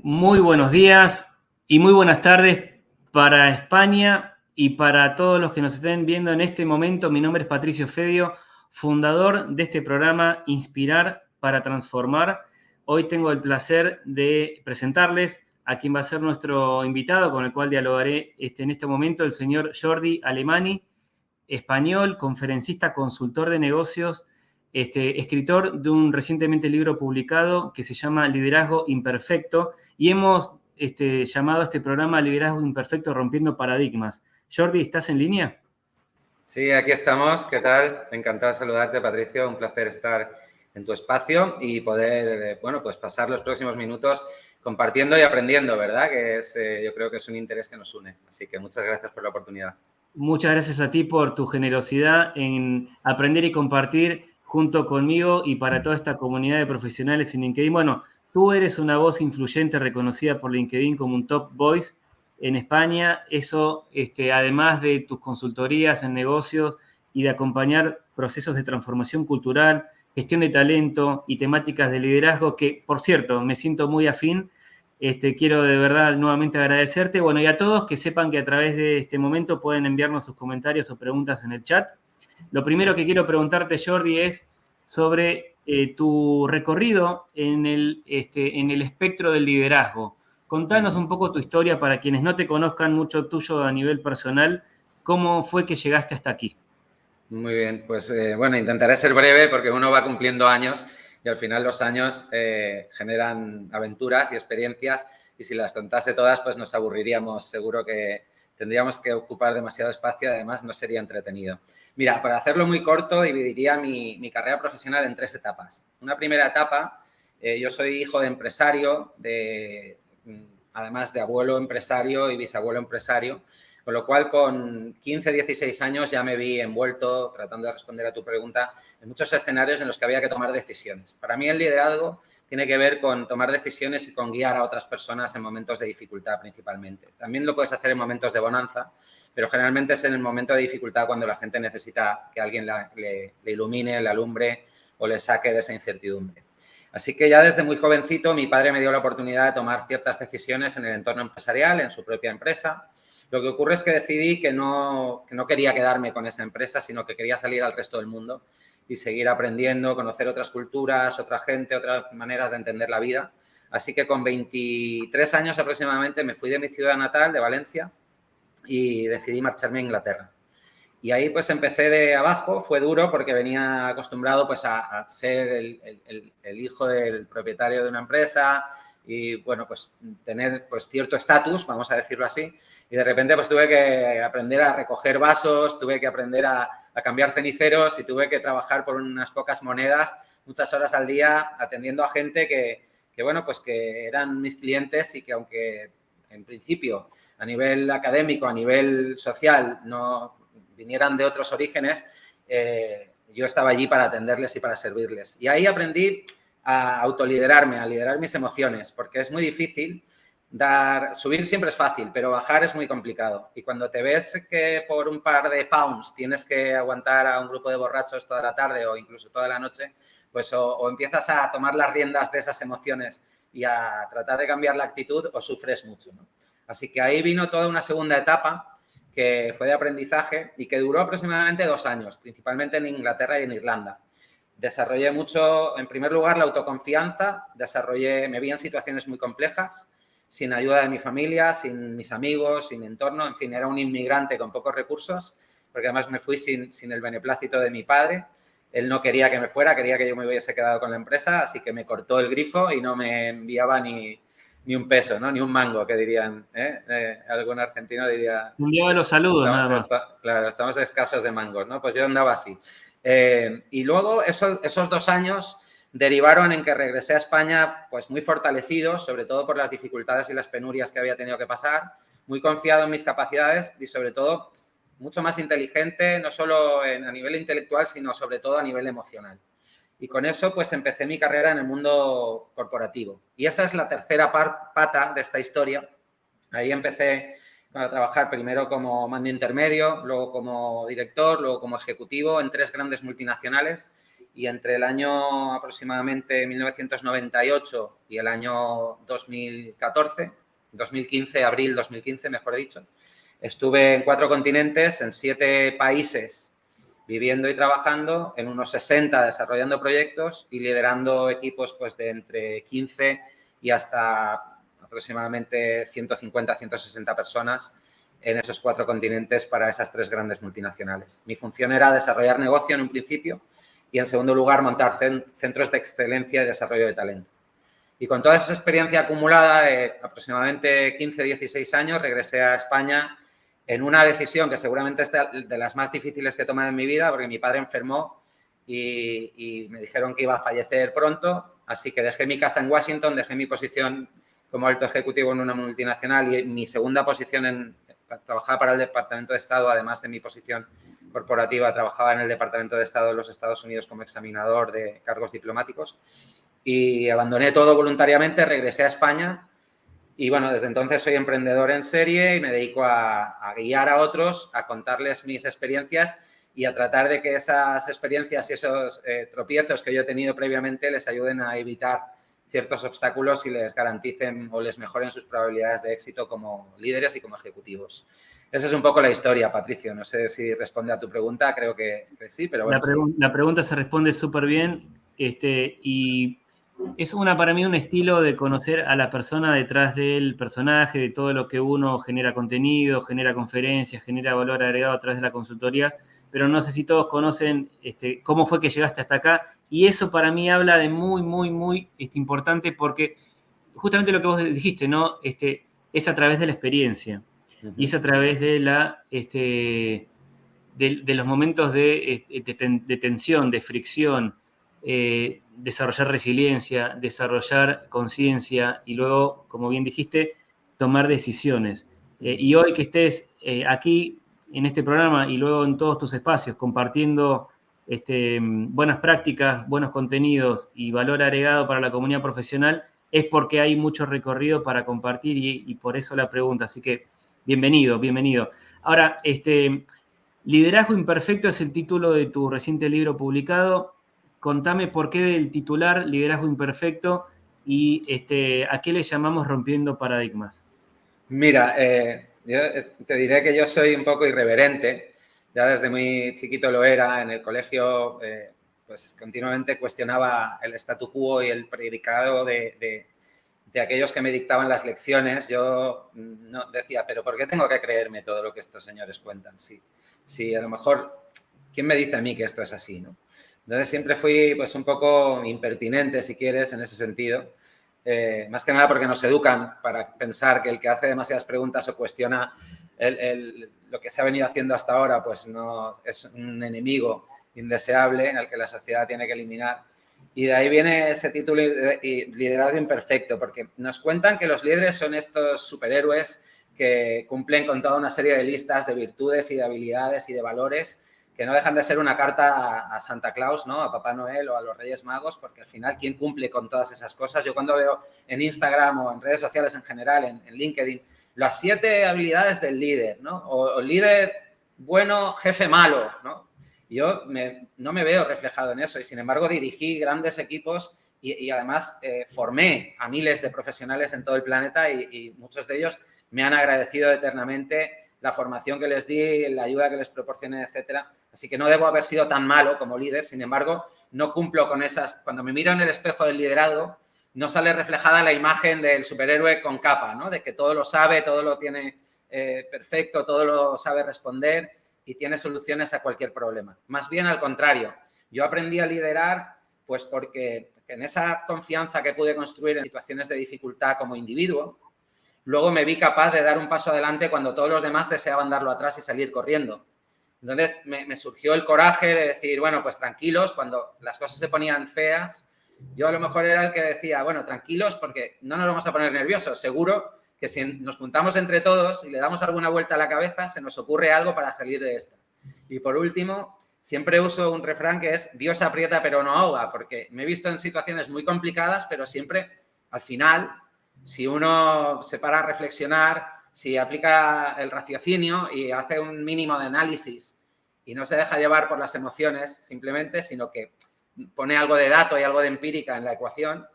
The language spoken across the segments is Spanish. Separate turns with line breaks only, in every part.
Muy buenos días y muy buenas tardes para España y para todos los que nos estén viendo en este momento. Mi nombre es Patricio Fedio, fundador de este programa Inspirar para Transformar. Hoy tengo el placer de presentarles a quien va a ser nuestro invitado, con el cual dialogaré en este momento, el señor Jordi Alemany, español, conferencista, consultor de negocios, escritor de un recientemente libro publicado que se llama Liderazgo Imperfecto, y hemos llamado a este programa Liderazgo Imperfecto Rompiendo Paradigmas. Jordi, ¿estás en línea?
Sí, aquí estamos. ¿Qué tal? Encantado de saludarte, Patricio. Un placer estar en tu espacio y poder, pues pasar los próximos minutos compartiendo y aprendiendo, ¿verdad? Que es, yo creo que es un interés que nos une. Así que muchas gracias por la oportunidad.
Muchas gracias a ti por tu generosidad en aprender y compartir junto conmigo y para toda esta comunidad de profesionales en LinkedIn. Bueno, tú eres una voz influyente reconocida por LinkedIn como un top voice en España. Eso, además de tus consultorías en negocios y de acompañar procesos de transformación cultural, gestión de talento y temáticas de liderazgo, que, por cierto, me siento muy afín. Quiero de verdad nuevamente agradecerte. Bueno, y a todos que sepan que a través de este momento pueden enviarnos sus comentarios o preguntas en el chat. Lo primero que quiero preguntarte, Jordi, es sobre tu recorrido en el espectro del liderazgo. Contanos un poco tu historia para quienes no te conozcan mucho tuyo a nivel personal. ¿Cómo fue que llegaste hasta aquí?
Muy bien, pues bueno, intentaré ser breve porque uno va cumpliendo años y al final los años generan aventuras y experiencias y si las contase todas pues nos aburriríamos, seguro que tendríamos que ocupar demasiado espacio y además no sería entretenido. Mira, para hacerlo muy corto dividiría mi carrera profesional en tres etapas. Una primera etapa, yo soy hijo de empresario, además de abuelo empresario y bisabuelo empresario. Con lo cual, con 15, 16 años ya me vi envuelto, tratando de responder a tu pregunta, en muchos escenarios en los que había que tomar decisiones. Para mí el liderazgo tiene que ver con tomar decisiones y con guiar a otras personas en momentos de dificultad principalmente. También lo puedes hacer en momentos de bonanza, pero generalmente es en el momento de dificultad cuando la gente necesita que alguien le ilumine, le alumbre o le saque de esa incertidumbre. Así que ya desde muy jovencito mi padre me dio la oportunidad de tomar ciertas decisiones en el entorno empresarial, en su propia empresa. Lo que ocurre es que decidí que no quería quedarme con esa empresa, sino que quería salir al resto del mundo y seguir aprendiendo, conocer otras culturas, otra gente, otras maneras de entender la vida. Así que con 23 años aproximadamente me fui de mi ciudad natal, de Valencia, y decidí marcharme a Inglaterra. Y ahí pues empecé de abajo, fue duro porque venía acostumbrado pues a ser el hijo del propietario de una empresa y bueno pues tener pues cierto estatus, vamos a decirlo así, y de repente pues tuve que aprender a recoger vasos, tuve que aprender a cambiar ceniceros y tuve que trabajar por unas pocas monedas, muchas horas al día atendiendo a gente que bueno pues que eran mis clientes y que aunque en principio a nivel académico, a nivel social no vinieran de otros orígenes, yo estaba allí para atenderles y para servirles. Y ahí aprendí a autoliderarme, a liderar mis emociones, porque es muy difícil subir siempre es fácil, pero bajar es muy complicado. Y cuando te ves que por un par de pounds tienes que aguantar a un grupo de borrachos toda la tarde o incluso toda la noche, pues o empiezas a tomar las riendas de esas emociones y a tratar de cambiar la actitud o sufres mucho, ¿no? Así que ahí vino toda una segunda etapa que fue de aprendizaje y que duró aproximadamente 2 años, principalmente en Inglaterra y en Irlanda. Desarrollé mucho, en primer lugar, la autoconfianza, me vi en situaciones muy complejas, sin ayuda de mi familia, sin mis amigos, sin mi entorno, en fin, era un inmigrante con pocos recursos, porque además me fui sin el beneplácito de mi padre. Él no quería que me fuera, quería que yo me hubiese quedado con la empresa, así que me cortó el grifo y no me enviaba ni un peso, ¿no? Ni un mango, que dirían, algún argentino diría...
Un día de los saludos, nada más.
Claro, estamos escasos de mangos, ¿no? Pues yo andaba así. Y luego esos 2 años derivaron en que regresé a España pues muy fortalecido, sobre todo por las dificultades y las penurias que había tenido que pasar, muy confiado en mis capacidades y sobre todo mucho más inteligente, no solo a nivel intelectual, sino sobre todo a nivel emocional. Y con eso pues empecé mi carrera en el mundo corporativo. Y esa es la tercera pata de esta historia. Ahí empecé a trabajar primero como mando intermedio, luego como director, luego como ejecutivo en 3 grandes multinacionales y entre el año aproximadamente 1998 y el año 2015, abril 2015, mejor dicho, estuve en 4 continentes, en 7 países, viviendo y trabajando, en unos 60 desarrollando proyectos y liderando equipos pues, de entre 15 y hasta aproximadamente 150, 160 personas en esos 4 continentes para esas 3 grandes multinacionales. Mi función era desarrollar negocio en un principio y, en segundo lugar, montar centros de excelencia y desarrollo de talento. Y con toda esa experiencia acumulada de aproximadamente 15, 16 años, regresé a España en una decisión que seguramente es de las más difíciles que he tomado en mi vida, porque mi padre enfermó y me dijeron que iba a fallecer pronto, así que dejé mi casa en Washington, dejé mi posición como alto ejecutivo en una multinacional y mi segunda posición trabajaba para el Departamento de Estado, además de mi posición corporativa, trabajaba en el Departamento de Estado de los Estados Unidos como examinador de cargos diplomáticos y abandoné todo voluntariamente, regresé a España y, bueno, desde entonces soy emprendedor en serie y me dedico a guiar a otros, a contarles mis experiencias y a tratar de que esas experiencias y esos tropiezos que yo he tenido previamente les ayuden a evitar ciertos obstáculos y les garanticen o les mejoren sus probabilidades de éxito como líderes y como ejecutivos. Esa es un poco la historia, Patricio. No sé si responde a tu pregunta, creo que sí, pero bueno.
La pregunta se responde súper bien y es para mí un estilo de conocer a la persona detrás del personaje, de todo lo que uno genera contenido, genera conferencias, genera valor agregado a través de las consultorías, pero no sé si todos conocen cómo fue que llegaste hasta acá y eso para mí habla de muy importante porque justamente lo que vos dijiste, ¿no? Es a través de la experiencia y es a través de de los momentos de tensión, de fricción, desarrollar resiliencia, desarrollar conciencia y luego, como bien dijiste, tomar decisiones. Y hoy que estés aquí en este programa y luego en todos tus espacios compartiendo buenas prácticas, buenos contenidos y valor agregado para la comunidad profesional, es porque hay mucho recorrido para compartir y por eso la pregunta. Así que bienvenido. Ahora, Liderazgo Imperfecto es el título de tu reciente libro publicado. Contame por qué el titular Liderazgo Imperfecto y a qué le llamamos rompiendo paradigmas.
Mira, yo te diré que yo soy un poco irreverente. Ya desde muy chiquito lo era. En el colegio, pues continuamente cuestionaba el statu quo y el predicado de aquellos que me dictaban las lecciones. Yo no decía, pero ¿por qué tengo que creerme todo lo que estos señores cuentan? Sí, a lo mejor, ¿quién me dice a mí que esto es así, no? Entonces siempre fui pues un poco impertinente, si quieres, en ese sentido. Más que nada porque nos educan para pensar que el que hace demasiadas preguntas o cuestiona lo que se ha venido haciendo hasta ahora, pues no es un enemigo indeseable al que la sociedad tiene que eliminar. Y de ahí viene ese título, Liderazgo Imperfecto, porque nos cuentan que los líderes son estos superhéroes que cumplen con toda una serie de listas de virtudes y de habilidades y de valores que no dejan de ser una carta a Santa Claus, ¿no? A Papá Noel o a los Reyes Magos, porque al final, ¿quién cumple con todas esas cosas? Yo cuando veo en Instagram o en redes sociales en general, en LinkedIn, las 7 habilidades del líder, ¿no? O líder bueno, jefe malo, ¿no? Yo no me veo reflejado en eso y, sin embargo, dirigí grandes equipos y además formé a miles de profesionales en todo el planeta y muchos de ellos me han agradecido eternamente la formación que les di, la ayuda que les proporcioné, etcétera. Así que no debo haber sido tan malo como líder. Sin embargo, no cumplo con esas. Cuando me miro en el espejo del liderazgo, no sale reflejada la imagen del superhéroe con capa, ¿no? De que todo lo sabe, todo lo tiene perfecto, todo lo sabe responder y tiene soluciones a cualquier problema. Más bien al contrario. Yo aprendí a liderar pues porque en esa confianza que pude construir en situaciones de dificultad como individuo, luego me vi capaz de dar un paso adelante cuando todos los demás deseaban darlo atrás y salir corriendo. Entonces me surgió el coraje de decir, bueno, pues tranquilos, cuando las cosas se ponían feas, yo a lo mejor era el que decía, bueno, tranquilos porque no nos vamos a poner nerviosos. Seguro que si nos juntamos entre todos y le damos alguna vuelta a la cabeza, se nos ocurre algo para salir de esta. Y por último, siempre uso un refrán que es Dios aprieta pero no ahoga, porque me he visto en situaciones muy complicadas, pero siempre al final, si uno se para a reflexionar, si aplica el raciocinio y hace un mínimo de análisis y no se deja llevar por las emociones simplemente, sino que pone algo de dato y algo de empírica en la ecuación,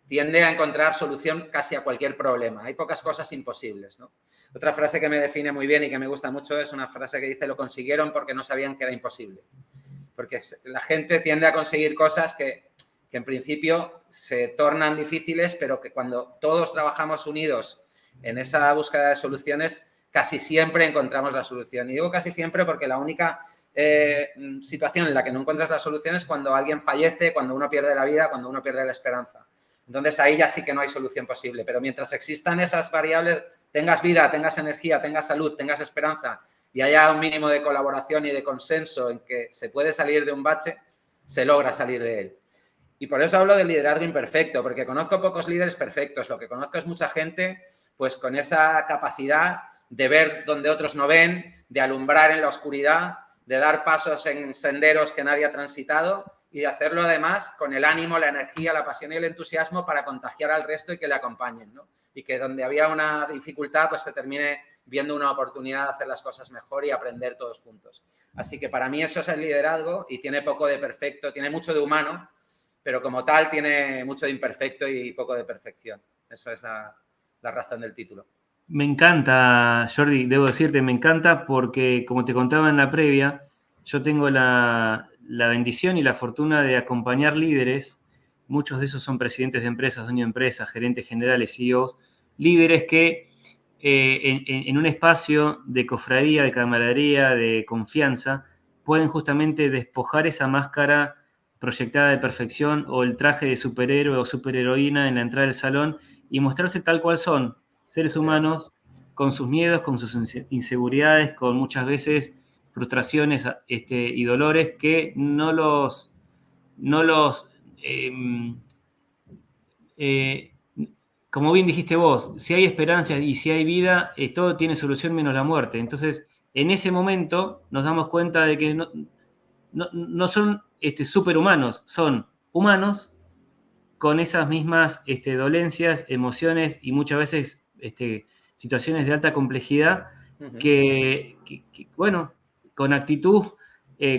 tiende a encontrar solución casi a cualquier problema. Hay pocas cosas imposibles, ¿no? Otra frase que me define muy bien y que me gusta mucho es una frase que dice: lo consiguieron porque no sabían que era imposible. Porque la gente tiende a conseguir cosas que en principio se tornan difíciles, pero que cuando todos trabajamos unidos en esa búsqueda de soluciones, casi siempre encontramos la solución. Y digo casi siempre porque la única situación en la que no encuentras la solución es cuando alguien fallece, cuando uno pierde la vida, cuando uno pierde la esperanza. Entonces, ahí ya sí que no hay solución posible. Pero mientras existan esas variables, tengas vida, tengas energía, tengas salud, tengas esperanza y haya un mínimo de colaboración y de consenso en que se puede salir de un bache, se logra salir de él. Y por eso hablo del liderazgo imperfecto, porque conozco pocos líderes perfectos. Lo que conozco es mucha gente pues con esa capacidad de ver donde otros no ven, de alumbrar en la oscuridad, de dar pasos en senderos que nadie ha transitado y de hacerlo además con el ánimo, la energía, la pasión y el entusiasmo para contagiar al resto y que le acompañen, ¿no? Y que donde había una dificultad pues se termine viendo una oportunidad de hacer las cosas mejor y aprender todos juntos. Así que para mí eso es el liderazgo y tiene poco de perfecto, tiene mucho de humano, pero como tal tiene mucho de imperfecto y poco de perfección. Eso es la razón del título.
Me encanta, Jordi, debo decirte, me encanta porque, como te contaba en la previa, yo tengo la bendición y la fortuna de acompañar líderes. Muchos de esos son presidentes de empresas, dueños de empresas, gerentes generales, CEOs, líderes que en un espacio de cofradía, de camaradería, de confianza, pueden justamente despojar esa máscara proyectada de perfección o el traje de superhéroe o superheroína en la entrada del salón y mostrarse tal cual son. Seres humanos con sus miedos, con sus inseguridades, con muchas veces frustraciones y dolores que no los como bien dijiste vos, si hay esperanza y si hay vida, todo tiene solución menos la muerte. Entonces, en ese momento nos damos cuenta de que no son superhumanos, son humanos con esas mismas dolencias, emociones y muchas veces situaciones de alta complejidad que, bueno, con actitud,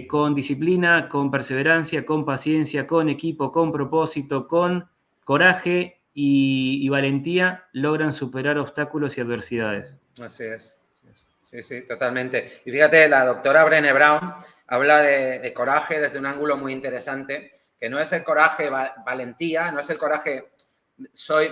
con disciplina, con perseverancia, con paciencia, con equipo, con propósito, con coraje y valentía, logran superar obstáculos y adversidades.
Así es. Sí, sí, totalmente. Y fíjate, la doctora Brené Brown habla de coraje desde un ángulo muy interesante, que no es el coraje valentía, no es el coraje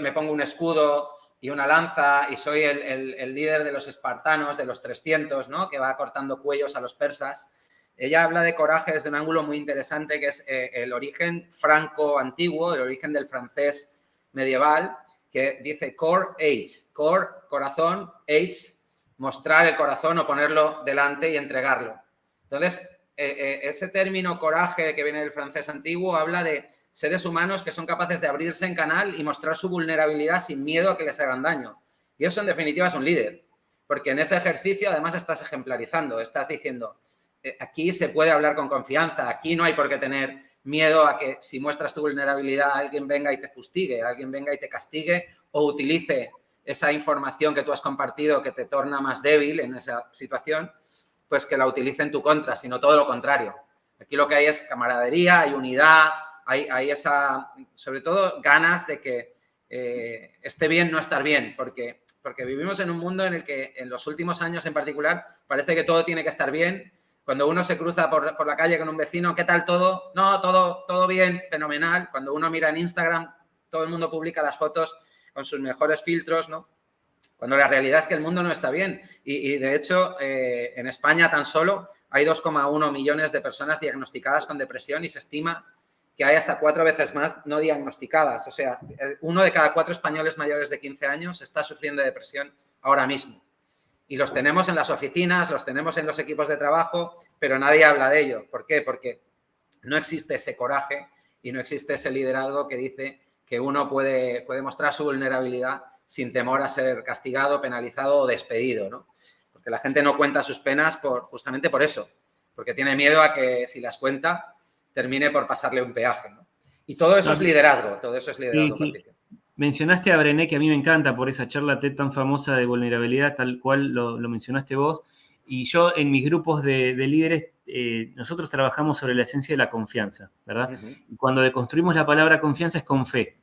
me pongo un escudo y una lanza y soy el líder de los espartanos, de los 300, ¿no? Que va cortando cuellos a los persas. Ella habla de coraje desde un ángulo muy interesante, que es el origen franco antiguo, el origen del francés medieval, que dice core age, core, corazón, age, mostrar el corazón o ponerlo delante y entregarlo. Entonces, ese término coraje que viene del francés antiguo habla de seres humanos que son capaces de abrirse en canal y mostrar su vulnerabilidad sin miedo a que les hagan daño. Y eso, en definitiva, es un líder. Porque en ese ejercicio, además, estás ejemplarizando, estás diciendo, aquí se puede hablar con confianza, aquí no hay por qué tener miedo a que si muestras tu vulnerabilidad alguien venga y te fustigue, alguien venga y te castigue o utilice esa información que tú has compartido que te torna más débil en esa situación, pues que la utilice en tu contra, sino todo lo contrario. Aquí lo que hay es camaradería, hay unidad, hay esa, sobre todo, ganas de que esté bien no estar bien, porque vivimos en un mundo en el que en los últimos años en particular parece que todo tiene que estar bien. Cuando uno se cruza por la calle con un vecino, ¿qué tal todo? No, todo bien, fenomenal. Cuando uno mira en Instagram, todo el mundo publica las fotos con sus mejores filtros, ¿no? Cuando la realidad es que el mundo no está bien. Y de hecho, en España tan solo hay 2,1 millones de personas diagnosticadas con depresión y se estima que hay hasta 4 veces más no diagnosticadas. O sea, 1 de cada 4 españoles mayores de 15 años está sufriendo de depresión ahora mismo. Y los tenemos en las oficinas, los tenemos en los equipos de trabajo, pero nadie habla de ello. ¿Por qué? Porque no existe ese coraje y no existe ese liderazgo que dice que uno puede mostrar su vulnerabilidad sin temor a ser castigado, penalizado o despedido, ¿no? Porque la gente no cuenta sus penas justamente por eso, porque tiene miedo a que si las cuenta termine por pasarle un peaje, ¿no? Y todo eso es liderazgo, todo eso es liderazgo.
Sí, sí. Mencionaste a Brené, que a mí me encanta por esa charla TED tan famosa de vulnerabilidad, tal cual lo mencionaste vos. y yo en mis grupos de líderes, nosotros trabajamos sobre la esencia de la confianza, ¿verdad? Y cuando deconstruimos la palabra confianza es con fe.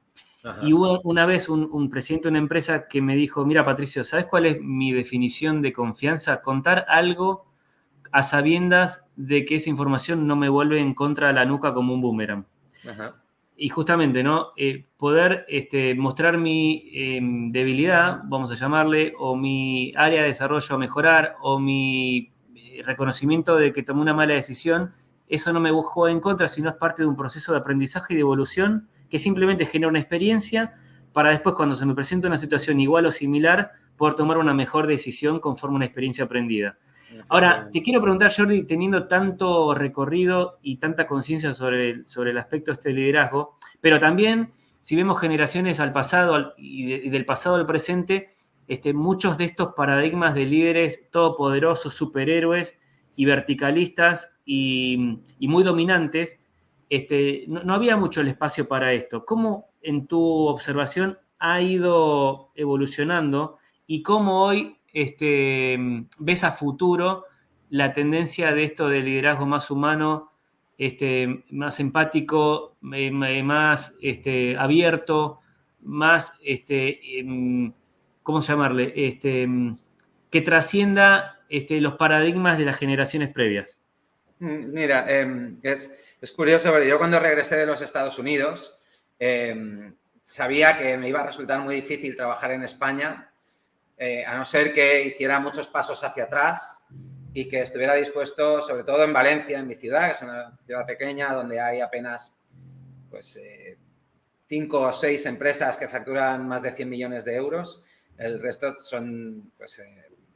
Ajá.
Y hubo una vez un presidente de una empresa que me dijo, mira, Patricio, ¿sabes cuál es mi definición de confianza? Contar algo a sabiendas de que esa información no me vuelve en contra de la nuca como un boomerang.
Ajá.
Y justamente, ¿no? Poder mostrar mi debilidad, vamos a llamarle, o mi área de desarrollo a mejorar, o mi reconocimiento de que tomé una mala decisión, eso no me buscó en contra, sino es parte de un proceso de aprendizaje y de evolución que simplemente genera una experiencia para después, cuando se me presenta una situación igual o similar, poder tomar una mejor decisión conforme a una experiencia aprendida. Ahora, te quiero preguntar, Jordi, teniendo tanto recorrido y tanta conciencia sobre el aspecto de este liderazgo, pero también, si vemos generaciones al pasado y del pasado al presente, muchos de estos paradigmas de líderes todopoderosos, superhéroes y verticalistas y muy dominantes, no había mucho el espacio para esto. ¿Cómo, en tu observación, ha ido evolucionando y cómo hoy ves a futuro la tendencia de esto del liderazgo más humano, más empático, más abierto, más, ¿cómo llamarle? Que trascienda los paradigmas de las generaciones previas?
Mira, es curioso, porque yo cuando regresé de los Estados Unidos sabía que me iba a resultar muy difícil trabajar en España, a no ser que hiciera muchos pasos hacia atrás y que estuviera dispuesto, sobre todo en Valencia, en mi ciudad, que es una ciudad pequeña donde hay apenas pues 5 o 6 empresas que facturan más de 100 millones de euros. El resto son pues,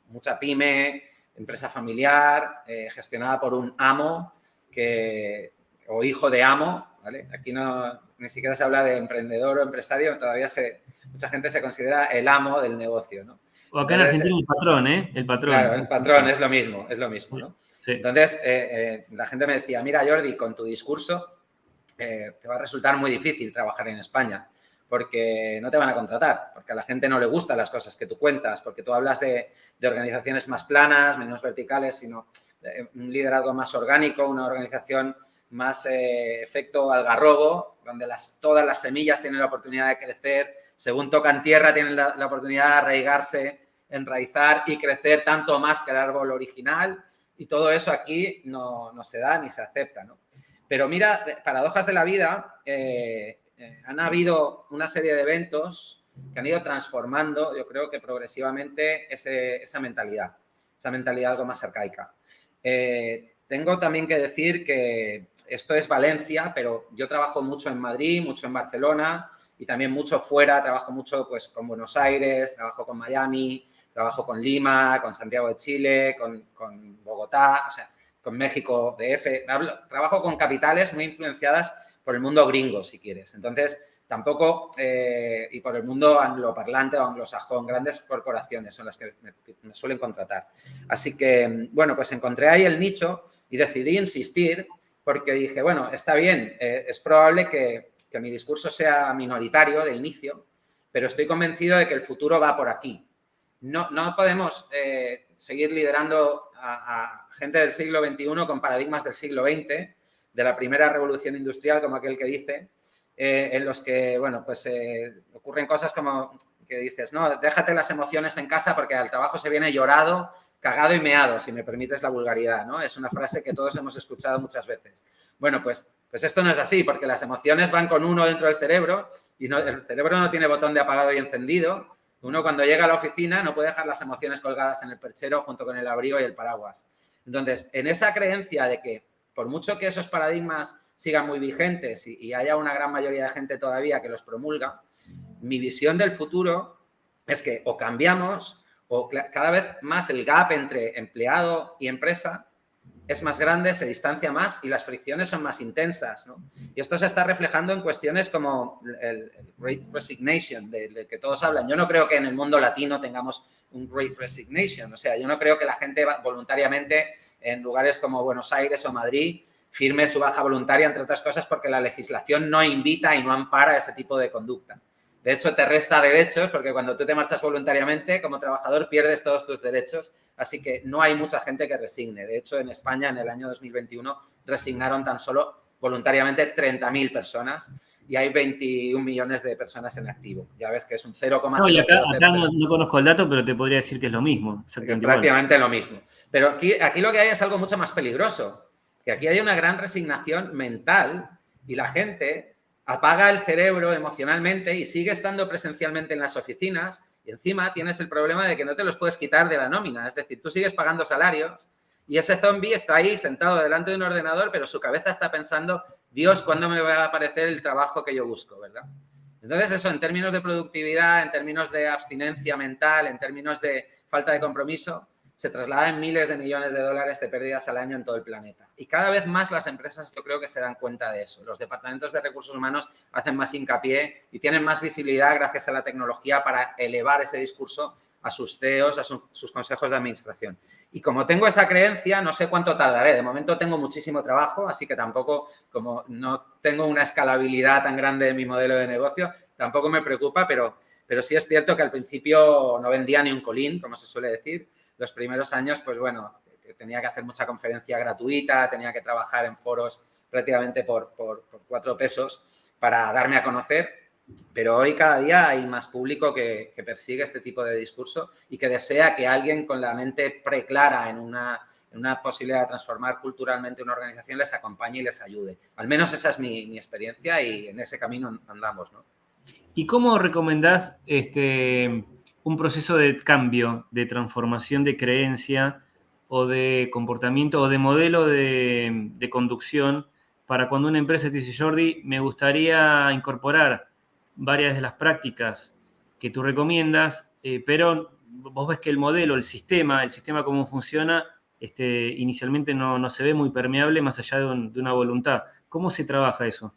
mucha pyme, empresa familiar, gestionada por un amo o hijo de amo, ¿vale? Aquí ni siquiera se habla de emprendedor o empresario, todavía mucha gente se considera el amo del negocio, ¿no?
O acá en Argentina el patrón, ¿eh? El patrón.
Claro, el patrón es lo mismo, ¿no?
Sí.
Entonces, la gente me decía, mira, Jordi, con tu discurso te va a resultar muy difícil trabajar en España porque no te van a contratar, porque a la gente no le gustan las cosas que tú cuentas, porque tú hablas de organizaciones más planas, menos verticales, sino un liderazgo más orgánico, una organización más efecto algarrobo, donde todas las semillas tienen la oportunidad de crecer, según tocan tierra tienen la oportunidad de arraigarse, enraizar y crecer tanto más que el árbol original, y todo eso aquí no se da ni se acepta, ¿no? Pero mira, paradojas de la vida, han habido una serie de eventos que han ido transformando, yo creo que progresivamente, esa mentalidad algo más arcaica. Tengo también que decir que esto es Valencia, pero yo trabajo mucho en Madrid, mucho en Barcelona y también mucho fuera, trabajo mucho pues, con Buenos Aires, trabajo con Miami, trabajo con Lima, con Santiago de Chile, con Bogotá, o sea, con México, DF. Trabajo con capitales muy influenciadas por el mundo gringo, si quieres. Entonces, tampoco, y por el mundo angloparlante o anglosajón, grandes corporaciones son las que me suelen contratar. Así que, bueno, pues encontré ahí el nicho y decidí insistir porque dije, bueno, está bien, es probable que mi discurso sea minoritario de inicio, pero estoy convencido de que el futuro va por aquí. No podemos seguir liderando a gente del siglo XXI con paradigmas del siglo XX, de la primera revolución industrial, como aquel que dice, en los que, bueno, pues ocurren cosas como que dices, no, déjate las emociones en casa porque al trabajo se viene llorado, cagado y meado, si me permites la vulgaridad, ¿no? Es una frase que todos hemos escuchado muchas veces. Bueno, pues esto no es así, porque las emociones van con uno dentro del cerebro y el cerebro no tiene botón de apagado y encendido. Uno cuando llega a la oficina no puede dejar las emociones colgadas en el perchero junto con el abrigo y el paraguas. Entonces, en esa creencia de que por mucho que esos paradigmas sigan muy vigentes y haya una gran mayoría de gente todavía que los promulga, mi visión del futuro es que o cambiamos o cada vez más el gap entre empleado y empresa es más grande, se distancia más y las fricciones son más intensas, ¿no? Y esto se está reflejando en cuestiones como el Great Resignation, del que todos hablan. Yo no creo que en el mundo latino tengamos un Great Resignation. O sea, yo no creo que la gente voluntariamente en lugares como Buenos Aires o Madrid firme su baja voluntaria, entre otras cosas, porque la legislación no invita y no ampara ese tipo de conducta. De hecho, te resta derechos porque cuando tú te marchas voluntariamente, como trabajador, pierdes todos tus derechos. Así que no hay mucha gente que resigne. De hecho, en España, en el año 2021, resignaron tan solo voluntariamente 30.000 personas y hay 21 millones de personas en activo. Ya ves que es un 0,0000.
No, y acá no conozco el dato, pero te podría decir que es lo mismo. Exactamente
prácticamente igual. Lo mismo. Pero aquí lo que hay es algo mucho más peligroso, que aquí hay una gran resignación mental y la gente apaga el cerebro emocionalmente y sigue estando presencialmente en las oficinas y encima tienes el problema de que no te los puedes quitar de la nómina. Es decir, tú sigues pagando salarios y ese zombie está ahí sentado delante de un ordenador, pero su cabeza está pensando, Dios, ¿cuándo me va a aparecer el trabajo que yo busco, verdad? Entonces, eso en términos de productividad, en términos de abstinencia mental, en términos de falta de compromiso, se traslada en miles de millones de dólares de pérdidas al año en todo el planeta. Y cada vez más las empresas yo creo que se dan cuenta de eso. Los departamentos de recursos humanos hacen más hincapié y tienen más visibilidad gracias a la tecnología para elevar ese discurso a sus CEOs, a sus consejos de administración. Y como tengo esa creencia, no sé cuánto tardaré. De momento tengo muchísimo trabajo, así que tampoco, como no tengo una escalabilidad tan grande de mi modelo de negocio, tampoco me preocupa, pero sí es cierto que al principio no vendía ni un colín, como se suele decir. Los primeros años, pues bueno, tenía que hacer mucha conferencia gratuita, tenía que trabajar en foros prácticamente por 4 pesos para darme a conocer. Pero hoy cada día hay más público que persigue este tipo de discurso y que desea que alguien con la mente preclara en una posibilidad de transformar culturalmente una organización les acompañe y les ayude. Al menos esa es mi experiencia y en ese camino andamos, ¿no?
¿Y cómo recomendás un proceso de cambio, de transformación de creencia o de comportamiento o de modelo de conducción para cuando una empresa te dice, Jordi, me gustaría incorporar varias de las prácticas que tú recomiendas, pero vos ves que el modelo, el sistema cómo funciona, inicialmente no se ve muy permeable más allá de una voluntad? ¿Cómo se trabaja eso?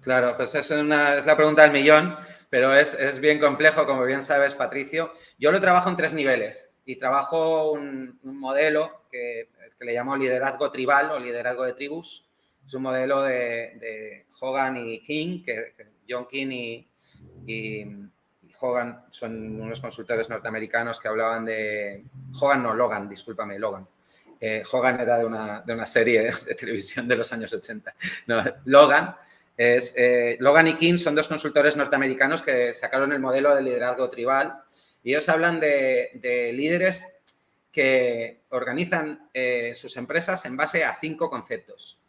Claro, pues es la pregunta del millón, pero es bien complejo, como bien sabes, Patricio. Yo lo trabajo en 3 niveles y trabajo un modelo que le llamo liderazgo tribal o liderazgo de tribus. Es un modelo de Hogan y King, que John King y Hogan son unos consultores norteamericanos que hablaban de... Logan, discúlpame, Logan. Hogan era de una serie de televisión de los años 80. No, Logan y King son 2 consultores norteamericanos que sacaron el modelo de liderazgo tribal y ellos hablan de líderes que organizan sus empresas en base a 5 conceptos.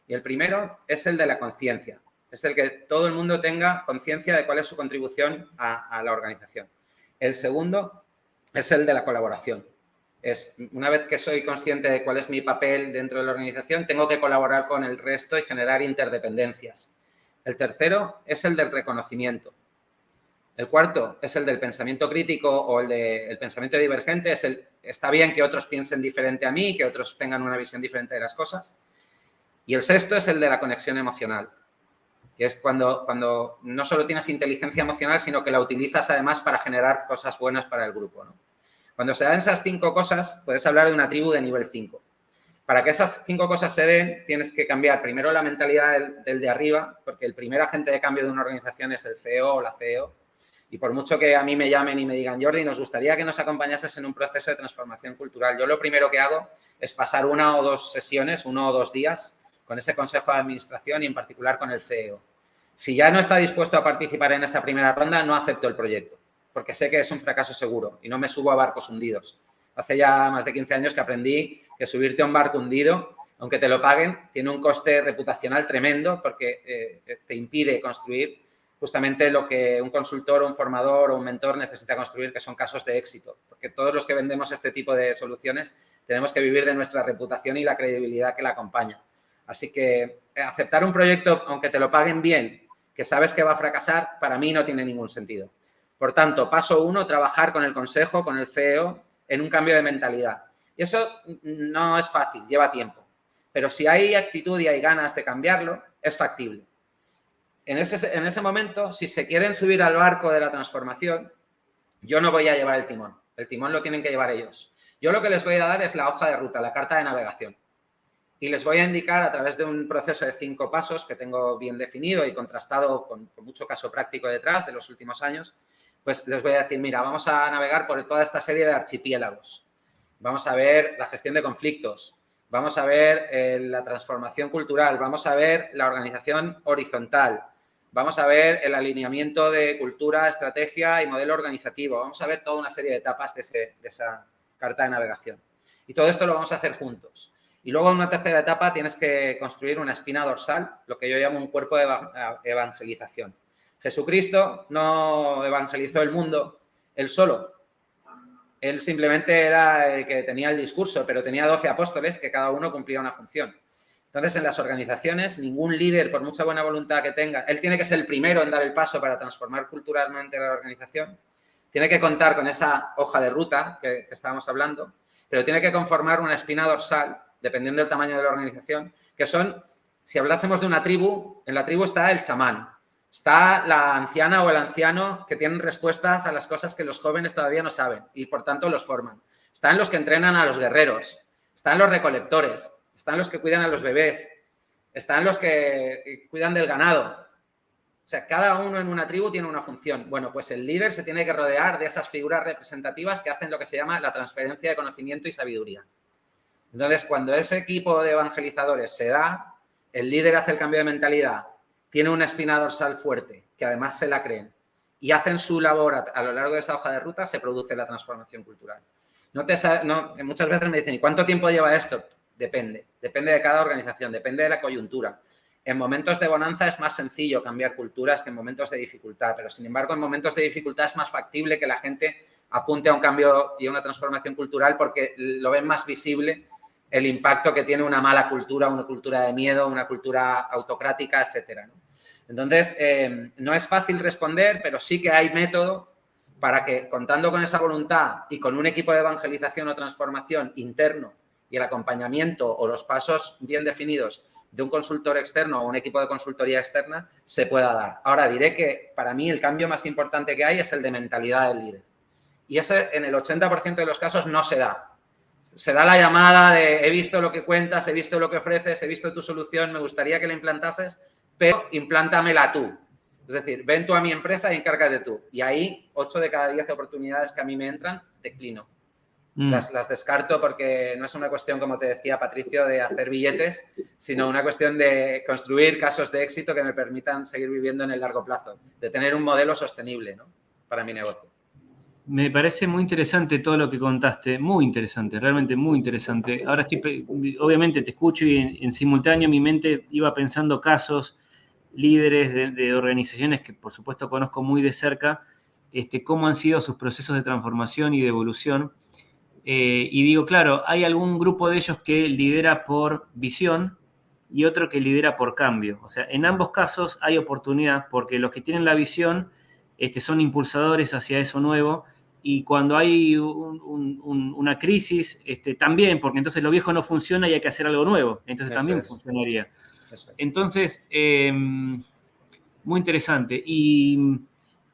Y el primero es el de la conciencia. Es el que todo el mundo tenga conciencia de cuál es su contribución a la organización. El segundo es el de la colaboración. Una vez que soy consciente de cuál es mi papel dentro de la organización, tengo que colaborar con el resto y generar interdependencias. El tercero es el del reconocimiento. El cuarto es el del pensamiento crítico o el pensamiento divergente. Está bien que otros piensen diferente a mí, que otros tengan una visión diferente de las cosas. Y el sexto es el de la conexión emocional, que es cuando no solo tienes inteligencia emocional, sino que la utilizas además para generar cosas buenas para el grupo, ¿no? Cuando se dan esas 5 cosas, puedes hablar de una tribu de nivel 5. Para que esas 5 cosas se den, tienes que cambiar primero la mentalidad del de arriba, porque el primer agente de cambio de una organización es el CEO o la CEO. Y por mucho que a mí me llamen y me digan, Jordi, nos gustaría que nos acompañases en un proceso de transformación cultural, yo lo primero que hago es pasar 1 o 2 sesiones, 1 o 2 días con ese consejo de administración y en particular con el CEO. Si ya no está dispuesto a participar en esa primera ronda, no acepto el proyecto, porque sé que es un fracaso seguro y no me subo a barcos hundidos. Hace ya más de 15 años que aprendí que subirte a un barco hundido, aunque te lo paguen, tiene un coste reputacional tremendo porque te impide construir justamente lo que un consultor, un formador o un mentor necesita construir, que son casos de éxito. Porque todos los que vendemos este tipo de soluciones tenemos que vivir de nuestra reputación y la credibilidad que la acompaña. Así que aceptar un proyecto, aunque te lo paguen bien, que sabes que va a fracasar, para mí no tiene ningún sentido. Por tanto, paso 1, trabajar con el consejo, con el CEO, en un cambio de mentalidad. Y eso no es fácil, lleva tiempo. Pero si hay actitud y hay ganas de cambiarlo, es factible. En ese momento, si se quieren subir al barco de la transformación, yo no voy a llevar el timón. El timón lo tienen que llevar ellos. Yo lo que les voy a dar es la hoja de ruta, la carta de navegación. y les voy a indicar a través de un proceso de 5 pasos que tengo bien definido y contrastado con mucho caso práctico detrás de los últimos años, pues les voy a decir, mira, vamos a navegar por toda esta serie de archipiélagos. Vamos a ver la gestión de conflictos, vamos a ver la transformación cultural, vamos a ver la organización horizontal, vamos a ver el alineamiento de cultura, estrategia y modelo organizativo, vamos a ver toda una serie de etapas de esa carta de navegación. Y todo esto lo vamos a hacer juntos. Y luego en una tercera etapa tienes que construir una espina dorsal, lo que yo llamo un cuerpo de evangelización. Jesucristo no evangelizó el mundo él solo. Él simplemente era el que tenía el discurso, pero tenía 12 apóstoles que cada uno cumplía una función. Entonces, en las organizaciones, ningún líder, por mucha buena voluntad que tenga, él tiene que ser el primero en dar el paso para transformar culturalmente la organización. Tiene que contar con esa hoja de ruta que estábamos hablando, pero tiene que conformar una espina dorsal, dependiendo del tamaño de la organización, que son, si hablásemos de una tribu, en la tribu está el chamán, está la anciana o el anciano que tienen respuestas a las cosas que los jóvenes todavía no saben y, por tanto, los forman. Están los que entrenan a los guerreros, están los recolectores, están los que cuidan a los bebés, están los que cuidan del ganado. O sea, cada uno en una tribu tiene una función. Bueno, pues el líder se tiene que rodear de esas figuras representativas que hacen lo que se llama la transferencia de conocimiento y sabiduría. Entonces, cuando ese equipo de evangelizadores se da, el líder hace el cambio de mentalidad, tiene una espina dorsal fuerte, que además se la creen, y hacen su labor a lo largo de esa hoja de ruta, se produce la transformación cultural. Muchas veces me dicen, ¿y cuánto tiempo lleva esto? Depende de cada organización, depende de la coyuntura. En momentos de bonanza es más sencillo cambiar culturas que en momentos de dificultad, pero sin embargo en momentos de dificultad es más factible que la gente apunte a un cambio y a una transformación cultural porque lo ven más visible el impacto que tiene una mala cultura, una cultura de miedo, una cultura autocrática, etcétera, ¿no? Entonces, no es fácil responder, pero sí que hay método para que, contando con esa voluntad y con un equipo de evangelización o transformación interno y el acompañamiento o los pasos bien definidos de un consultor externo o un equipo de consultoría externa, se pueda dar. Ahora, diré que para mí el cambio más importante que hay es el de mentalidad del líder. Y ese, en el 80% de los casos, no se da. Se da la llamada de he visto lo que cuentas, he visto lo que ofreces, he visto tu solución, me gustaría que la implantases, pero implántamela tú. Es decir, ven tú a mi empresa y encárgate tú. Y ahí, 8 de cada 10 oportunidades que a mí me entran, declino. Las descarto porque no es una cuestión, como te decía Patricio, de hacer billetes, sino una cuestión de construir casos de éxito que me permitan seguir viviendo en el largo plazo, de tener un modelo sostenible, ¿no?, para mi negocio.
Me parece muy interesante todo lo que contaste, muy interesante, realmente muy interesante. Ahora obviamente te escucho y en simultáneo mi mente iba pensando casos, líderes de organizaciones que por supuesto conozco muy de cerca, cómo han sido sus procesos de transformación y de evolución. Y digo, claro, hay algún grupo de ellos que lidera por visión y otro que lidera por cambio. O sea, en ambos casos hay oportunidad porque los que tienen la visión son impulsadores hacia eso nuevo y cuando hay una crisis también, porque entonces lo viejo no funciona y hay que hacer algo nuevo. Entonces eso también funcionaría. Eso es. Entonces, muy interesante. Y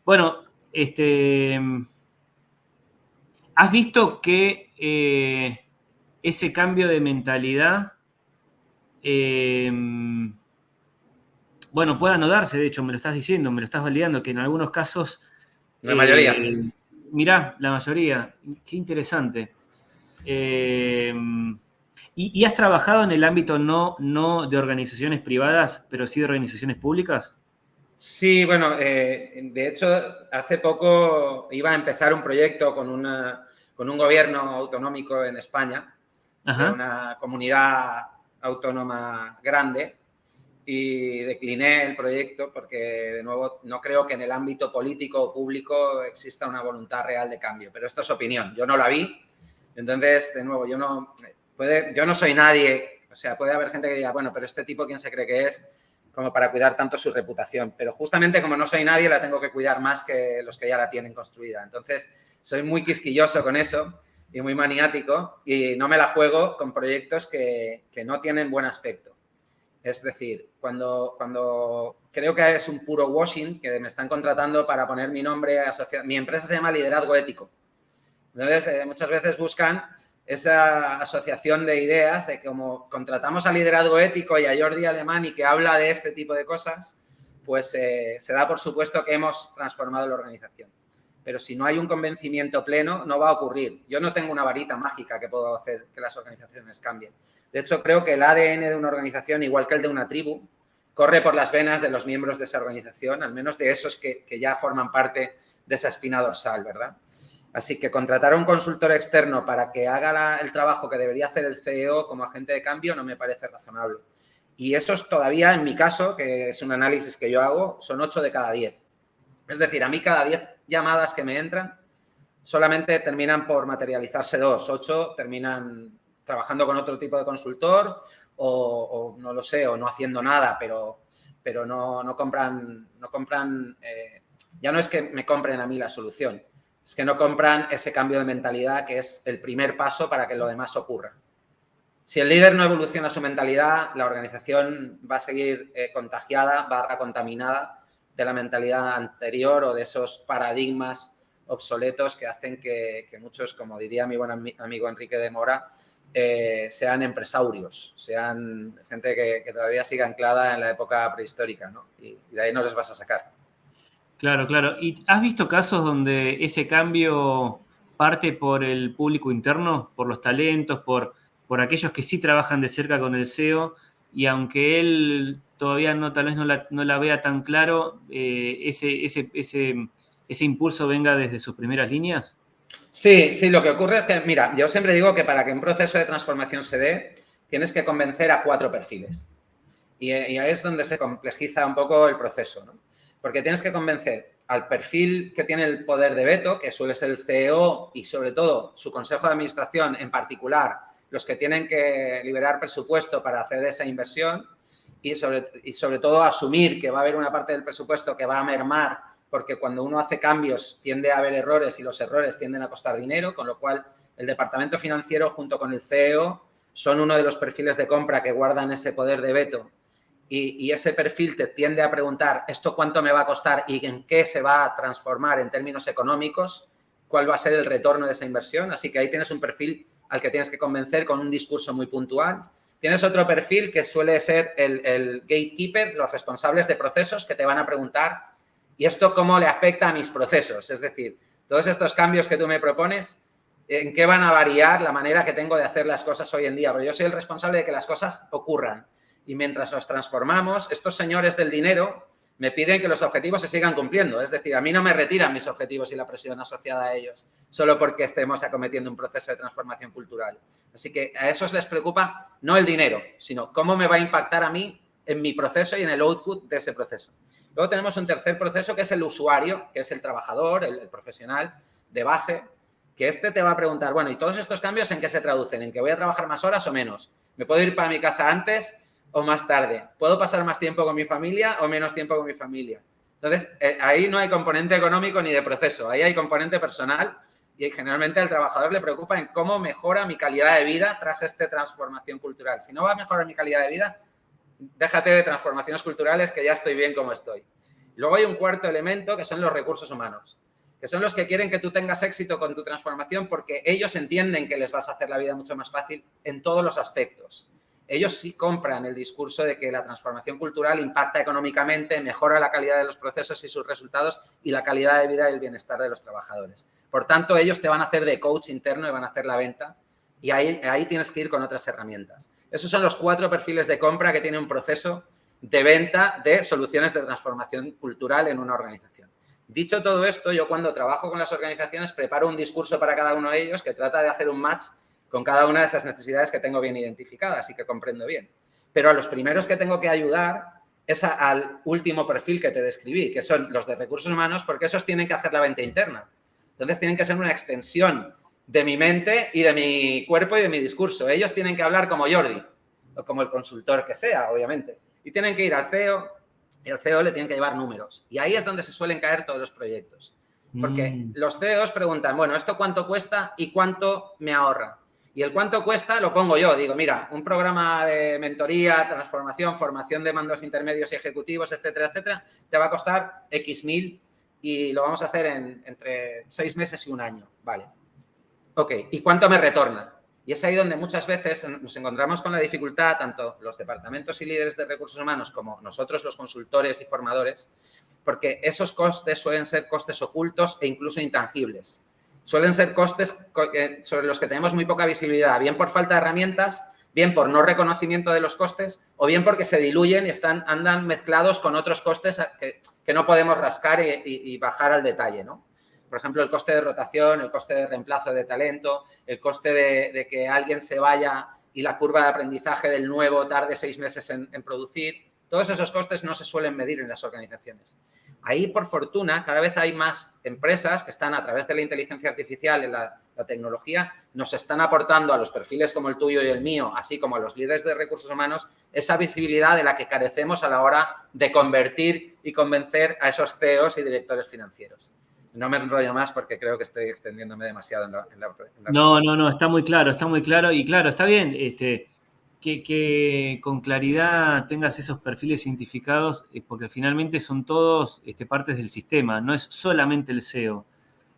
bueno, ¿has visto que ese cambio de mentalidad, bueno, pueda no darse? De hecho, me lo estás diciendo, me lo estás validando, que en algunos casos...
La mayoría.
Mirá, la mayoría. Qué interesante. ¿Y has trabajado en el ámbito no de organizaciones privadas, pero sí de organizaciones públicas?
Sí, bueno, de hecho, hace poco iba a empezar un proyecto con un gobierno autonómico en España, de una comunidad autónoma grande, y decliné el proyecto porque, de nuevo, no creo que en el ámbito político o público exista una voluntad real de cambio. Pero esto es opinión, yo no la vi. Entonces, de nuevo, yo no soy nadie. O sea, puede haber gente que diga, bueno, pero este tipo, ¿quién se cree que es? Como para cuidar tanto su reputación. Pero justamente como no soy nadie, la tengo que cuidar más que los que ya la tienen construida. Entonces, soy muy quisquilloso con eso y muy maniático y no me la juego con proyectos que no tienen buen aspecto. Es decir, cuando creo que es un puro washing, que me están contratando para poner mi nombre asociado. Mi empresa se llama Liderazgo Ético. Entonces, muchas veces buscan esa asociación de ideas de cómo contratamos al liderazgo ético y a Jordi Alemany que habla de este tipo de cosas, pues se da por supuesto que hemos transformado la organización. Pero si no hay un convencimiento pleno, no va a ocurrir. Yo no tengo una varita mágica que pueda hacer que las organizaciones cambien. De hecho, creo que el ADN de una organización, igual que el de una tribu, corre por las venas de los miembros de esa organización, al menos de esos que ya forman parte de esa espina dorsal, ¿verdad? Así que contratar a un consultor externo para que haga el trabajo que debería hacer el CEO como agente de cambio no me parece razonable. Y eso es todavía, en mi caso, que es un análisis que yo hago, son 8 de cada 10. Es decir, a mí cada 10 llamadas que me entran solamente terminan por materializarse 2. 8 terminan trabajando con otro tipo de consultor o no lo sé, o no haciendo nada, pero no compran, ya no es que me compren a mí la solución, es que no compran ese cambio de mentalidad que es el primer paso para que lo demás ocurra. Si el líder no evoluciona su mentalidad, la organización va a seguir contagiada, va contaminada de la mentalidad anterior o de esos paradigmas obsoletos que hacen que muchos, como diría mi buen amigo Enrique de Mora, sean empresarios, sean gente que todavía siga anclada en la época prehistórica, ¿no? Y de ahí no les vas a sacar.
Claro, claro. ¿Y has visto casos donde ese cambio parte por el público interno, por los talentos, por aquellos que sí trabajan de cerca con el CEO y aunque él todavía tal vez no la vea tan claro, ese impulso venga desde sus primeras líneas?
Sí, lo que ocurre es que, mira, yo siempre digo que para que un proceso de transformación se dé, tienes que convencer a 4 perfiles. Y ahí es donde se complejiza un poco el proceso, ¿no? Porque tienes que convencer al perfil que tiene el poder de veto, que suele ser el CEO y sobre todo su consejo de administración, en particular los que tienen que liberar presupuesto para hacer esa inversión y sobre todo asumir que va a haber una parte del presupuesto que va a mermar porque cuando uno hace cambios tiende a haber errores y los errores tienden a costar dinero, con lo cual el departamento financiero junto con el CEO son uno de los perfiles de compra que guardan ese poder de veto y ese perfil te tiende a preguntar ¿esto cuánto me va a costar y en qué se va a transformar en términos económicos? ¿Cuál va a ser el retorno de esa inversión? Así que ahí tienes un perfil al que tienes que convencer con un discurso muy puntual. Tienes otro perfil que suele ser el gatekeeper, los responsables de procesos que te van a preguntar ¿y esto cómo le afecta a mis procesos? Es decir, todos estos cambios que tú me propones, ¿en qué van a variar la manera que tengo de hacer las cosas hoy en día? Porque yo soy el responsable de que las cosas ocurran. Y mientras los transformamos, estos señores del dinero me piden que los objetivos se sigan cumpliendo. Es decir, a mí no me retiran mis objetivos y la presión asociada a ellos, solo porque estemos acometiendo un proceso de transformación cultural. Así que a esos les preocupa no el dinero, sino cómo me va a impactar a mí en mi proceso y en el output de ese proceso. Luego tenemos un tercer proceso que es el usuario, que es el trabajador, el profesional de base, que este te va a preguntar, bueno, ¿y todos estos cambios en qué se traducen? ¿En que voy a trabajar más horas o menos? ¿Me puedo ir para mi casa antes o más tarde? ¿Puedo pasar más tiempo con mi familia o menos tiempo con mi familia? Entonces, ahí no hay componente económico ni de proceso, ahí hay componente personal y generalmente al trabajador le preocupa en cómo mejora mi calidad de vida tras esta transformación cultural. Si no va a mejorar mi calidad de vida, déjate de transformaciones culturales que ya estoy bien como estoy. Luego hay un cuarto elemento que son los recursos humanos, que son los que quieren que tú tengas éxito con tu transformación porque ellos entienden que les vas a hacer la vida mucho más fácil en todos los aspectos. Ellos sí compran el discurso de que la transformación cultural impacta económicamente, mejora la calidad de los procesos y sus resultados y la calidad de vida y el bienestar de los trabajadores. Por tanto, ellos te van a hacer de coach interno y van a hacer la venta y ahí tienes que ir con otras herramientas. Esos son los 4 perfiles de compra que tiene un proceso de venta de soluciones de transformación cultural en una organización. Dicho todo esto, yo cuando trabajo con las organizaciones preparo un discurso para cada uno de ellos que trata de hacer un match con cada una de esas necesidades que tengo bien identificadas y que comprendo bien. Pero a los primeros que tengo que ayudar es al último perfil que te describí, que son los de recursos humanos, porque esos tienen que hacer la venta interna. Entonces tienen que ser una extensión de mi mente y de mi cuerpo y de mi discurso. Ellos tienen que hablar como Jordi o como el consultor que sea, obviamente. Y tienen que ir al CEO y al CEO le tienen que llevar números. Y ahí es donde se suelen caer todos los proyectos. Porque los CEOs preguntan, bueno, ¿esto cuánto cuesta y cuánto me ahorra? Y el cuánto cuesta lo pongo yo. Digo, mira, un programa de mentoría, transformación, formación de mandos intermedios y ejecutivos, etcétera, etcétera, te va a costar X mil y lo vamos a hacer entre 6 meses y un año. Vale. Ok, ¿y cuánto me retorna? Y es ahí donde muchas veces nos encontramos con la dificultad, tanto los departamentos y líderes de recursos humanos como nosotros, los consultores y formadores, porque esos costes suelen ser costes ocultos e incluso intangibles. Suelen ser costes sobre los que tenemos muy poca visibilidad, bien por falta de herramientas, bien por no reconocimiento de los costes o bien porque se diluyen y andan mezclados con otros costes que no podemos rascar y bajar al detalle, ¿no? Por ejemplo, el coste de rotación, el coste de reemplazo de talento, el coste de que alguien se vaya y la curva de aprendizaje del nuevo tarde 6 meses en producir. Todos esos costes no se suelen medir en las organizaciones. Ahí, por fortuna, cada vez hay más empresas que están a través de la inteligencia artificial, en la tecnología, nos están aportando a los perfiles como el tuyo y el mío, así como a los líderes de recursos humanos, esa visibilidad de la que carecemos a la hora de convertir y convencer a esos CEOs y directores financieros. No me enrollo más porque creo que estoy extendiéndome demasiado en la
No, está muy claro y claro, está bien que con claridad tengas esos perfiles identificados porque finalmente son todos partes del sistema, no es solamente el CEO,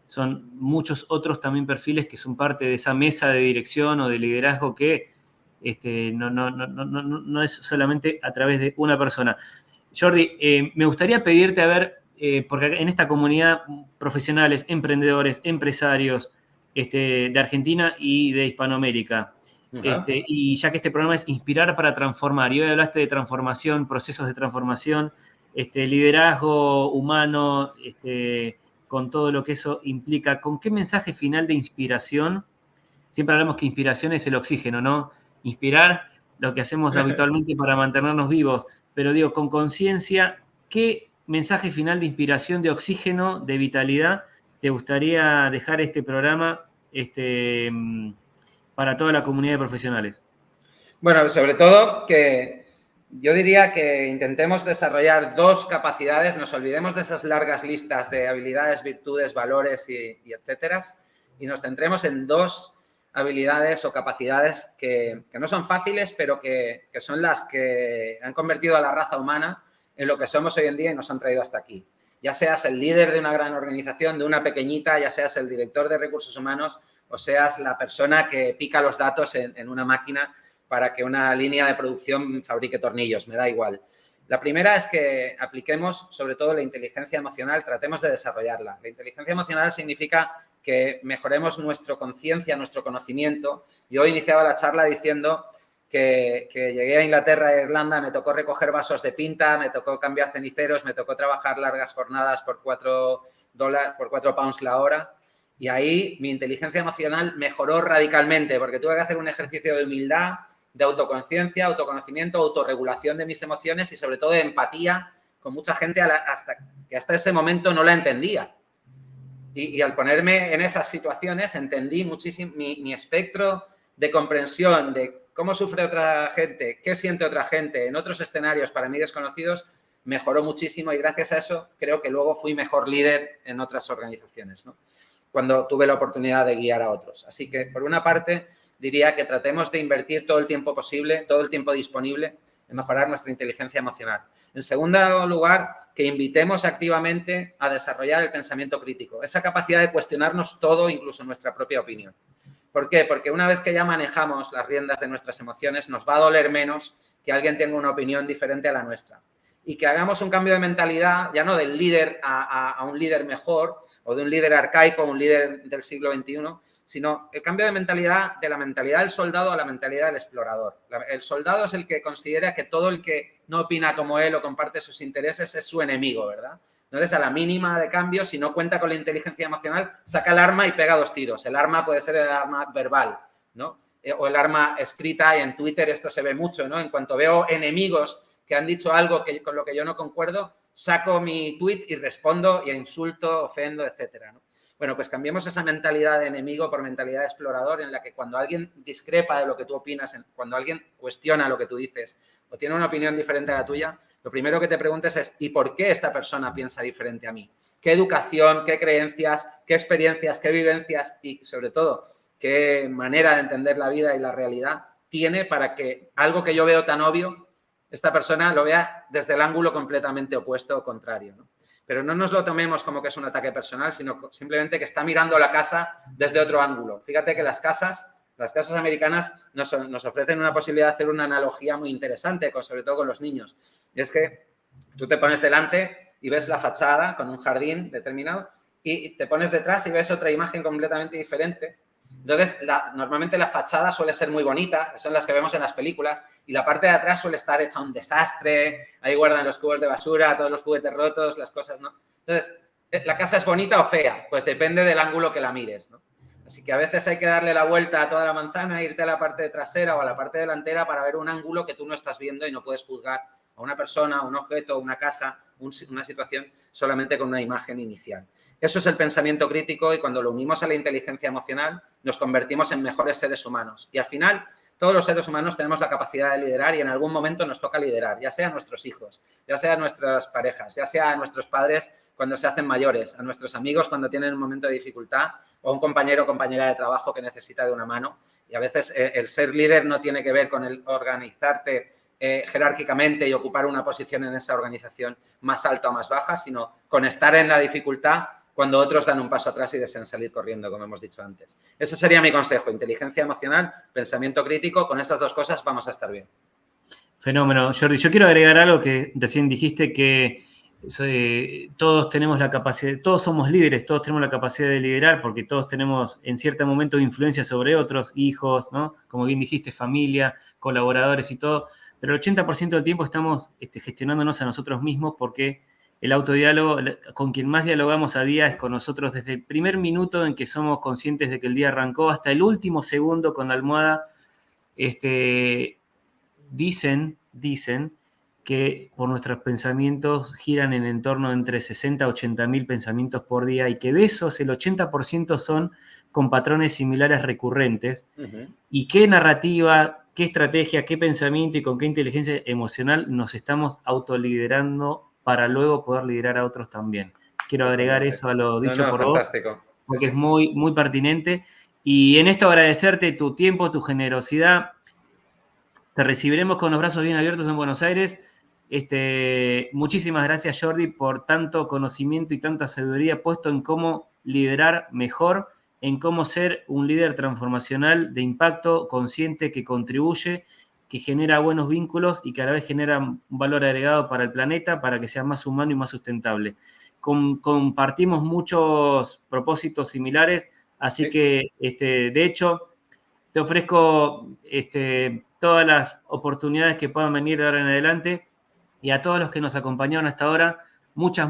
son muchos otros también perfiles que son parte de esa mesa de dirección o de liderazgo que no es solamente a través de una persona. Jordi, me gustaría pedirte, a ver, porque en esta comunidad profesionales, emprendedores, empresarios de Argentina y de Hispanoamérica, y ya que este programa es Inspirar para Transformar, y hoy hablaste de transformación, procesos de transformación, liderazgo humano, con todo lo que eso implica, ¿con qué mensaje final de inspiración? Siempre hablamos que inspiración es el oxígeno, ¿no? Inspirar, lo que hacemos habitualmente para mantenernos vivos, pero digo, con conciencia, ¿qué mensaje final de inspiración, de oxígeno, de vitalidad te gustaría dejar este programa para toda la comunidad de profesionales?
Bueno, sobre todo que yo diría que intentemos desarrollar 2 capacidades, nos olvidemos de esas largas listas de habilidades, virtudes, valores y etcétera, y nos centremos en 2 habilidades o capacidades que no son fáciles, pero que son las que han convertido a la raza humana en lo que somos hoy en día y nos han traído hasta aquí. Ya seas el líder de una gran organización, de una pequeñita, ya seas el director de recursos humanos o seas la persona que pica los datos en una máquina para que una línea de producción fabrique tornillos, me da igual. La primera es que apliquemos sobre todo la inteligencia emocional, tratemos de desarrollarla. La inteligencia emocional significa que mejoremos nuestra conciencia, nuestro conocimiento. Yo iniciaba la charla diciendo que llegué a Inglaterra e Irlanda, me tocó recoger vasos de pinta, me tocó cambiar ceniceros, me tocó trabajar largas jornadas por £4 la hora. Y ahí mi inteligencia emocional mejoró radicalmente porque tuve que hacer un ejercicio de humildad, de autoconciencia, autoconocimiento, autorregulación de mis emociones y sobre todo de empatía con mucha gente que hasta ese momento no la entendía. Y al ponerme en esas situaciones entendí muchísimo mi espectro de comprensión de cómo sufre otra gente, qué siente otra gente en otros escenarios para mí desconocidos, mejoró muchísimo y gracias a eso creo que luego fui mejor líder en otras organizaciones, ¿no? Cuando tuve la oportunidad de guiar a otros. Así que, por una parte, diría que tratemos de invertir todo el tiempo posible, todo el tiempo disponible en mejorar nuestra inteligencia emocional. En segundo lugar, que invitemos activamente a desarrollar el pensamiento crítico, esa capacidad de cuestionarnos todo, incluso nuestra propia opinión. ¿Por qué? Porque una vez que ya manejamos las riendas de nuestras emociones, nos va a doler menos que alguien tenga una opinión diferente a la nuestra. Y que hagamos un cambio de mentalidad, ya no del líder a un líder mejor o de un líder arcaico a un líder del siglo XXI, sino el cambio de mentalidad, de la mentalidad del soldado a la mentalidad del explorador. El soldado es el que considera que todo el que no opina como él o comparte sus intereses es su enemigo, ¿verdad? Entonces, a la mínima de cambio, si no cuenta con la inteligencia emocional, saca el arma y pega 2 tiros. El arma puede ser el arma verbal, ¿no? O el arma escrita, y en Twitter esto se ve mucho, ¿no? En cuanto veo enemigos que han dicho algo con lo que yo no concuerdo, saco mi tweet y respondo y insulto, ofendo, etcétera, ¿no? Bueno, pues cambiemos esa mentalidad de enemigo por mentalidad de explorador en la que cuando alguien discrepa de lo que tú opinas, cuando alguien cuestiona lo que tú dices o tiene una opinión diferente a la tuya, lo primero que te preguntes es ¿y por qué esta persona piensa diferente a mí? ¿Qué educación, qué creencias, qué experiencias, qué vivencias y, sobre todo, qué manera de entender la vida y la realidad tiene para que algo que yo veo tan obvio, esta persona lo vea desde el ángulo completamente opuesto o contrario, ¿no? Pero no nos lo tomemos como que es un ataque personal, sino simplemente que está mirando la casa desde otro ángulo. Fíjate que las casas Las casas americanas nos ofrecen una posibilidad de hacer una analogía muy interesante, sobre todo con los niños. Y es que tú te pones delante y ves la fachada con un jardín determinado y te pones detrás y ves otra imagen completamente diferente. Entonces, normalmente la fachada suele ser muy bonita, son las que vemos en las películas, y la parte de atrás suele estar hecha un desastre, ahí guardan los cubos de basura, todos los juguetes rotos, las cosas, ¿no? Entonces, ¿la casa es bonita o fea? Pues depende del ángulo que la mires, ¿no? Así que a veces hay que darle la vuelta a toda la manzana, irte a la parte trasera o a la parte delantera para ver un ángulo que tú no estás viendo y no puedes juzgar a una persona, un objeto, una casa, una situación solamente con una imagen inicial. Eso es el pensamiento crítico y cuando lo unimos a la inteligencia emocional nos convertimos en mejores seres humanos. Y al final, todos los seres humanos tenemos la capacidad de liderar y en algún momento nos toca liderar, ya sea a nuestros hijos, ya sea a nuestras parejas, ya sea a nuestros padres cuando se hacen mayores, a nuestros amigos cuando tienen un momento de dificultad o a un compañero o compañera de trabajo que necesita de una mano. Y a veces el ser líder no tiene que ver con el organizarte jerárquicamente y ocupar una posición en esa organización más alta o más baja, sino con estar en la dificultad cuando otros dan un paso atrás y desean salir corriendo, como hemos dicho antes. Ese sería mi consejo, inteligencia emocional, pensamiento crítico, con esas dos cosas vamos a estar bien.
Fenómeno. Jordi, yo quiero agregar algo que recién dijiste, que todos tenemos la capacidad, todos somos líderes, todos tenemos la capacidad de liderar porque todos tenemos en cierto momento influencia sobre otros, hijos, ¿no? Como bien dijiste, familia, colaboradores y todo, pero el 80% del tiempo estamos gestionándonos a nosotros mismos porque el autodiálogo, con quien más dialogamos a día es con nosotros desde el primer minuto en que somos conscientes de que el día arrancó hasta el último segundo con la almohada. Dicen que por nuestros pensamientos giran en torno entre 60 a 80 mil pensamientos por día y que de esos el 80% son con patrones similares recurrentes. Y qué narrativa, qué estrategia, qué pensamiento y con qué inteligencia emocional nos estamos autoliderando para luego poder liderar a otros también. Quiero agregar eso a lo dicho por
fantástico.
vos, porque es muy, muy pertinente. Y en esto agradecerte tu tiempo, tu generosidad. Te recibiremos con los brazos bien abiertos en Buenos Aires. Muchísimas gracias, Jordi, por tanto conocimiento y tanta sabiduría puesto en cómo liderar mejor, en cómo ser un líder transformacional de impacto, consciente, que contribuye, que genera buenos vínculos y que a la vez genera un valor agregado para el planeta, para que sea más humano y más sustentable. Compartimos muchos propósitos similares, así que, de hecho, te ofrezco todas las oportunidades que puedan venir de ahora en adelante. Y a todos los que nos acompañaron hasta ahora, muchas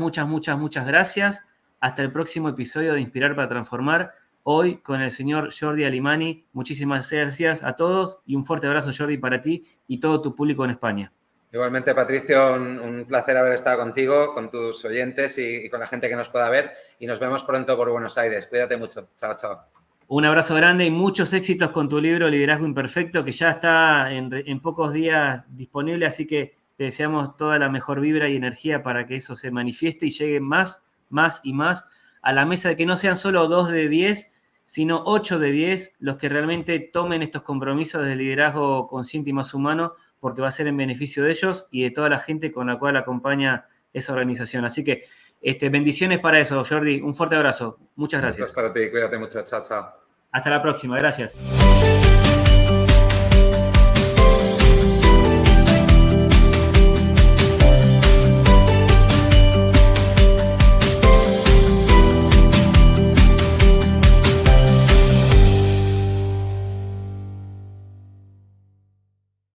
gracias. Hasta el próximo episodio de Inspirar para Transformar. Hoy con el señor Jordi Alimani. Muchísimas gracias a todos y un fuerte abrazo, Jordi, para ti y todo tu público en España.
Igualmente, Patricio, un placer haber estado contigo, con tus oyentes y con la gente que nos pueda ver. Y nos vemos pronto por Buenos Aires. Cuídate mucho. Chao, chao.
Un abrazo grande y muchos éxitos con tu libro Liderazgo Imperfecto, que ya está en pocos días disponible, así que te deseamos toda la mejor vibra y energía para que eso se manifieste y llegue más y más a la mesa, de que no sean solo 2 de 10, sino 8 de 10 los que realmente tomen estos compromisos de liderazgo consciente y más humano, porque va a ser en beneficio de ellos y de toda la gente con la cual acompaña esa organización. Así que bendiciones para eso, Jordi. Un fuerte abrazo. Muchas gracias.
Gracias para ti. Cuídate mucho. Chao, chao.
Hasta la próxima. Gracias.